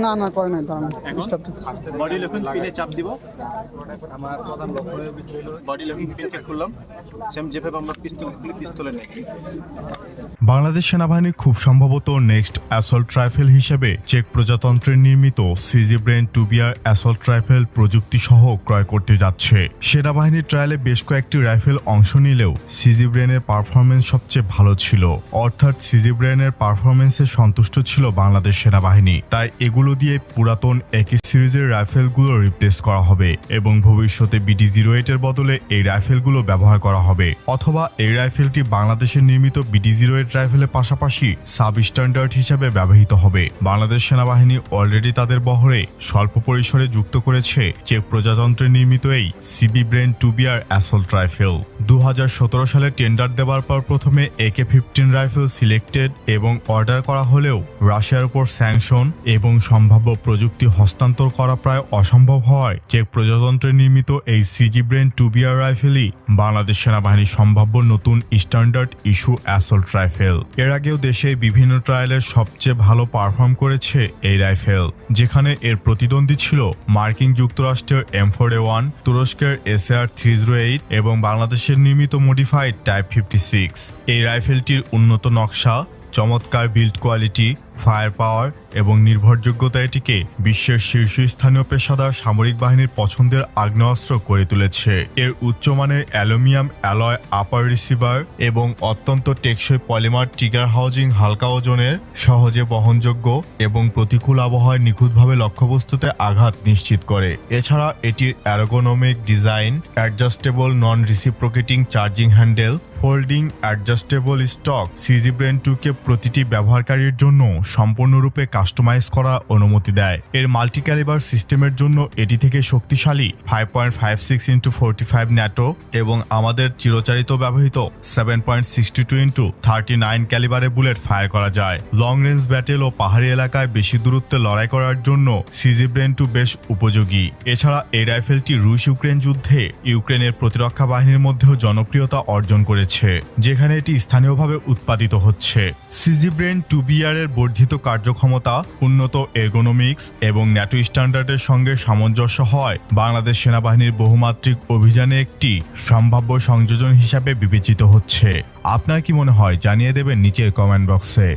না না করে নাই দাঁড়ানো এখন বডি লকিং পিনে চাপ দিব। আমার প্রধান লক্ষ্য বডি লকিং পিনকে খুললাম, সেম যেভাবে আমরা পিস্তল খুলি পিস্তলের নেই। বাংলাদেশ সেনাবাহিনী খুব সম্ভবত নেক্সট অ্যাসল্ট রাইফেল হিসেবে চেক প্রজাতন্ত্রের নির্মিত CG brain 2BR assault rifle প্রযুক্তি সহ ক্রয় করতে যাচ্ছে। সেনাবাহিনীর ট্রায়ালে বেশ কয়েকটি রাইফেল অংশ নিলেও সিজি ব্রেনের পারফরমেন্স সবচেয়ে ভালো ছিল, অর্থাৎ সিজি ব্রেনের পারফরমেন্সে সন্তুষ্ট ছিল বাংলাদেশ সেনাবাহিনী। তাই এগুলো দিয়ে পুরাতন একই সিরিজের রাইফেলগুলো রিপ্লেস করা হবে এবং ভবিষ্যতে BD-08 এর বদলে এই রাইফেলগুলো ব্যবহার করা হবে, অথবা এই রাইফেলটি বাংলাদেশের নির্মিত BD-08 রাইফেলের পাশাপাশি সাব স্ট্যান্ডার্ড হিসেবে ব্যবহৃত হবে। বাংলাদেশ সেনাবাহিনী অলরেডি তাদের বহরে স্বল্প পরিসরে যুক্ত করেছে চেক প্রজাতন্ত্রের নির্মিত এই CB brain 2BR assault rifle. 2017 সালে টেন্ডার দেওয়ার পর প্রথমে AK-15 রাইফেল সিলেক্টেড এবং অর্ডার করা হলেও রাশিয়ার উপর স্যাংশন এবং সম্ভাব্য প্রযুক্তি হস্তান্তর করা প্রায় অসম্ভব হওয়ায় চেক প্রজাতন্ত্রের নির্মিত এই সিজি ব্রেন 2BR রাইফেলই বাংলাদেশ সেনাবাহিনীর সম্ভাব্য নতুন স্ট্যান্ডার্ড ইস্যু অ্যাসল্ট রাইফেল। এর আগেও দেশে বিভিন্ন ট্রায়ালের সবচেয়ে ভালো পারফর্ম করেছে এই রাইফেল, যেখানে এর প্রতিদ্বন্দ্বী ছিল মার্কিন যুক্তরাষ্ট্রের M4A1, তুরস্কের SAR-308 এবং বাংলাদেশের নির্মিত মডিফাইড টাইপ 56। এই রাইফেলটির উন্নত নকশা, চমৎকার বিল্ড কোয়ালিটি, ফায়ার পাওয়ার এবং নির্ভরযোগ্যতা এটিকে বিশ্বের শীর্ষস্থানীয় পেশাদার সামরিক বাহিনীর পছন্দের আগ্নেয়াস্ত্র করে তুলেছে। এর উচ্চমানের অ্যালুমিনিয়াম অ্যালয় আপার রিসিভার এবং অত্যন্ত টেকসই পলিমার ট্রিগার হাউজিং হালকা ওজনের, সহজে বহনযোগ্য এবং প্রতিকূল আবহাওয়ায় নিখুঁতভাবে লক্ষ্যবস্তুতে আঘাত নিশ্চিত করে। এছাড়া এটির ergonomic design, adjustable non reciprocating charging handle, folding adjustable stock CZ Bren 2কে প্রতিটি ব্যবহারকারীর জন্য সম্পূর্ণরূপে কাস্টমাইজ করার অনুমতি দেয়। এর মাল্টি ক্যালিবার সিস্টেমের জন্য এটি থেকে শক্তিশালী 5.56x45 ন্যাটো এবং আমাদের চিরচারিত ব্যবহৃত 7.62x39 ক্যালিবারে বুলেট ফায়ার করা যায়। লং রেঞ্জ ব্যাটেল ও পাহাড়ি এলাকায় বেশি দূরত্বে লড়াই করার জন্য সিজি ব্রেন 2 বেশ উপযোগী। এছাড়া এই রাইফেলটি রুশ ইউক্রেন যুদ্ধে ইউক্রেনের প্রতিরক্ষা বাহিনীর মধ্যেও জনপ্রিয়তা অর্জন করেছে, যেখানে এটি স্থানীয়ভাবে উৎপাদিত হচ্ছে। সিজি ব্রেন 2BR এর বর্ধিত কার্যক্ষমতা, উন্নত এরগোনমিক্স এবং ন্যাটো স্ট্যান্ডার্ডের সঙ্গে সামঞ্জস্য হয় বাংলাদেশ সেনাবাহিনীর বহুমাত্রিক অভিযানে একটি সম্ভাব্য সংযোজন হিসাবে বিবেচিত হচ্ছে। আপনার কি মনে হয় জানিয়ে দেবেন নিচের কমেন্ট বক্সে।